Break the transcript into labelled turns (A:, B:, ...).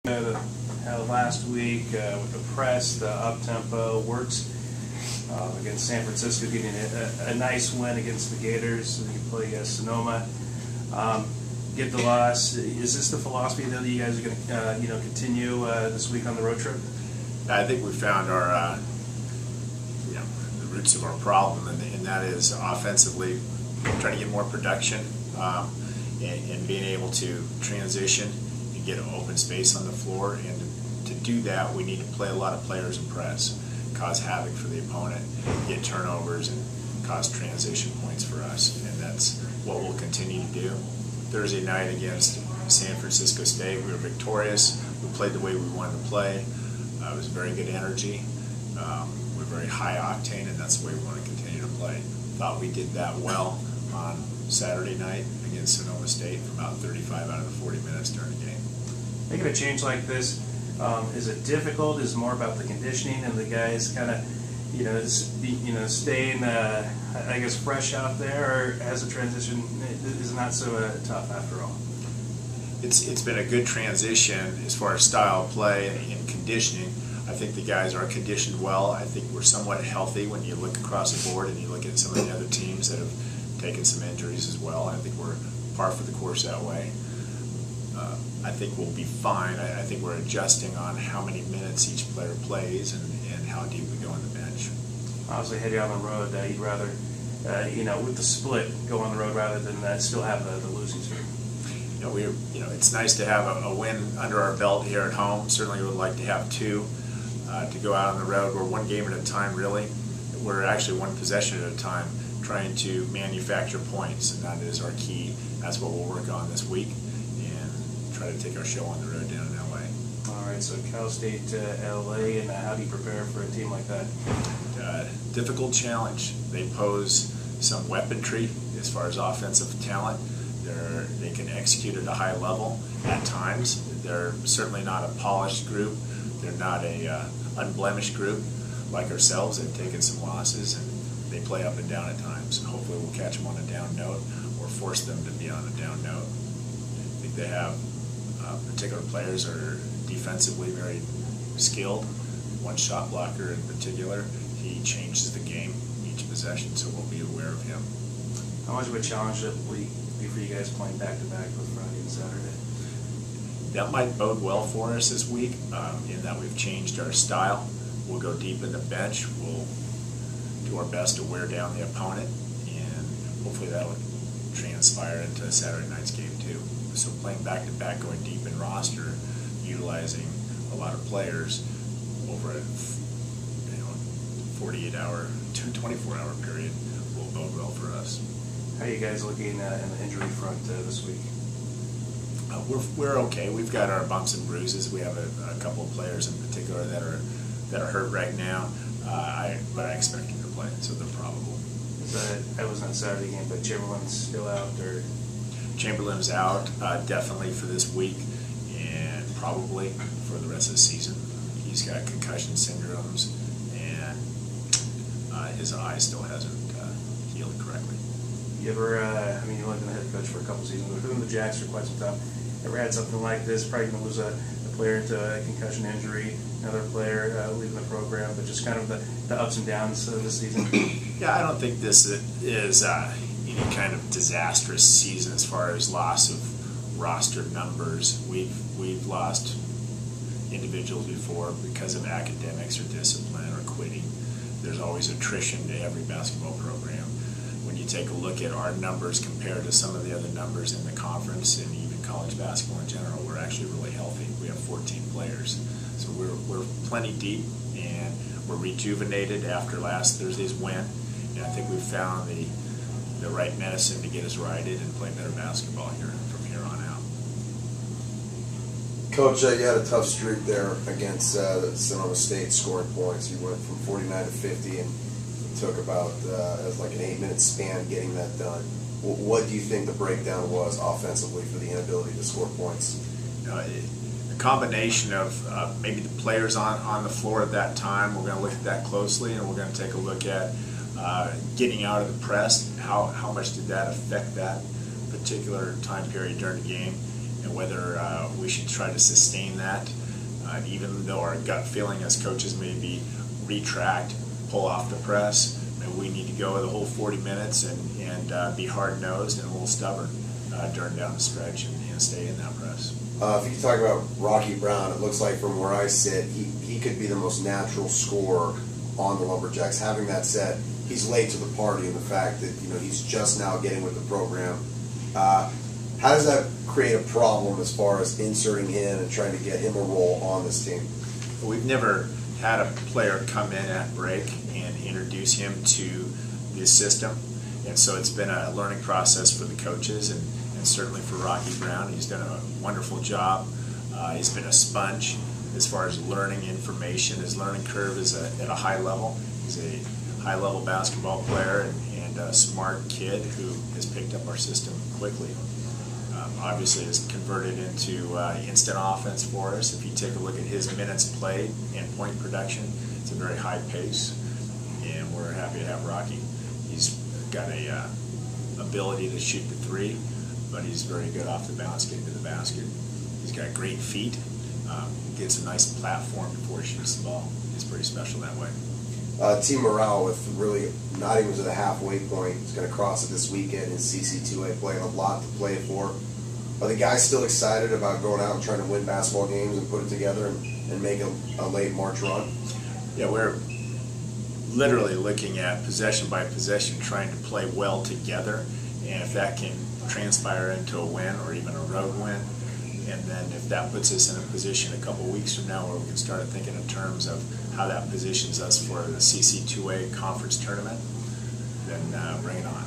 A: Last week with the press, the up-tempo works against San Francisco, getting a nice win against the Gators. You play Sonoma, get the loss. Is this the philosophy that you guys are going to continue this week on the road trip?
B: I think we found our the roots of our problem, and that is offensively trying to get more production and being able to transition and get open space on the floor. And to do that, we need to play a lot of players and press, cause havoc for the opponent, get turnovers, and cause transition points for us. And that's what we'll continue to do. Thursday night against San Francisco State, we were victorious. We played the way we wanted to play. It was very good energy. We're very high octane, and that's the way we want to continue to play. Thought we did that well on Saturday night against Sonoma State for about 35 out of the 40 minutes during the game.
A: Making a change like this, is it difficult? Is it more about the conditioning and the guys kind of, staying, I guess, fresh out there, or has the transition is not so tough after all?
B: It's been a good transition as far as style of play and conditioning. I think the guys are conditioned well. I think we're somewhat healthy when you look across the board and you look at some of the other teams that have taken some injuries as well. I think we're par for the course that way. I think we'll be fine. I think we're adjusting on how many minutes each player plays and how deep we go on the bench.
A: Obviously, heading on the road, you'd rather, with the split, go on the road rather than still have the losing streak.
B: It's nice to have a win under our belt here at home. Certainly would like to have two. To go out on the road, we're one game at a time, really. We're actually one possession at a time, trying to manufacture points, and that is our key. That's what we'll work on this week, and try to take our show on the road down in LA.
A: All right, so Cal State to LA, and how do you prepare for a team like that?
B: Difficult challenge. They pose some weaponry as far as offensive talent. They can execute at a high level at times. They're certainly not a polished group. They're not a unblemished group like ourselves. They've taken some losses, and they play up and down at times. Hopefully we'll catch them on a down note or force them to be on a down note. I think they have particular players that are defensively very skilled. One shot blocker in particular, he changes the game each possession, so we'll be aware of him.
A: How much of a challenge will it be for you guys playing back-to-back with Friday and Saturday?
B: That might bode well for us this week in that we've changed our style. We'll go deep in the bench. We'll do our best to wear down the opponent, and hopefully that'll transpire into Saturday night's game too. So playing back-to-back, going deep in roster, utilizing a lot of players over a 48-hour to 24-hour period will bode well for us.
A: How are you guys looking in the injury front this week?
B: We're okay. We've got our bumps and bruises. We have a couple of players in particular that are hurt right now, but I expect them to play, so they're probable.
A: That was not Saturday game, but Chamberlain's still out, or?
B: Chamberlain's out definitely for this week, and probably for the rest of the season. He's got concussion syndromes, and his eye still hasn't healed correctly.
A: You ever, you've only been the head coach for a couple seasons, but doing the Jacks for quite some time. Ever had something like this? Probably going to lose a player to a concussion injury, another player leaving the program, but just kind of the ups and downs of this season.
B: Yeah, I don't think this is any kind of disastrous season as far as loss of roster numbers. We've lost individuals before because of academics or discipline or quitting. There's always attrition to every basketball program. When you take a look at our numbers compared to some of the other numbers in the conference and even college basketball in general, we're actually really healthy. We have 14 players. So we're plenty deep, and we're rejuvenated after last Thursday's win. And I think we've found the right medicine to get us righted and play better basketball from here on out.
C: Coach, you had a tough streak there against Sonoma State scoring points. You went from 49 to 50 and took about as like an 8-minute span getting that done. What do you think the breakdown was offensively for the inability to score points?
B: A combination of maybe the players on the floor at that time. We're going to look at that closely, and we're going to take a look at getting out of the press. How much did that affect that particular time period during the game? and whether we should try to sustain that, even though our gut feeling as coaches may be retract, pull off the press. We need to go the whole 40 minutes and be hard-nosed and a little stubborn during down the stretch and stay in that press.
C: If you could talk about Rocky Brown, it looks like from where I sit, he could be the most natural scorer on the Lumberjacks. Having that said, he's late to the party in the fact that he's just now getting with the program. How does that create a problem as far as inserting him and trying to get him a role on this team?
B: We've never had a player come in at break and introduce him to the system, and so it's been a learning process for the coaches and certainly for Rocky Brown. He's done a wonderful job. He's been a sponge as far as learning information. His learning curve is at a high level. He's a high-level basketball player and a smart kid who has picked up our system quickly. Obviously has converted into instant offense for us. If you take a look at his minutes played and point production, it's a very high pace, and we're happy to have Rocky. He's got a ability to shoot the three, but he's very good off the bounce, getting to the basket. He's got great feet, gets a nice platform before he shoots the ball. He's pretty special that way.
C: Team morale with really not even to the halfway point. He's going to cross it this weekend in CC2A, playing a lot to play for. Are the guys still excited about going out and trying to win basketball games and put it together and make a late March run?
B: Yeah, we're literally looking at possession by possession, trying to play well together, and if that can transpire into a win or even a road win, and then if that puts us in a position a couple weeks from now where we can start thinking in terms of how that positions us for the CC2A conference tournament, then bring it on.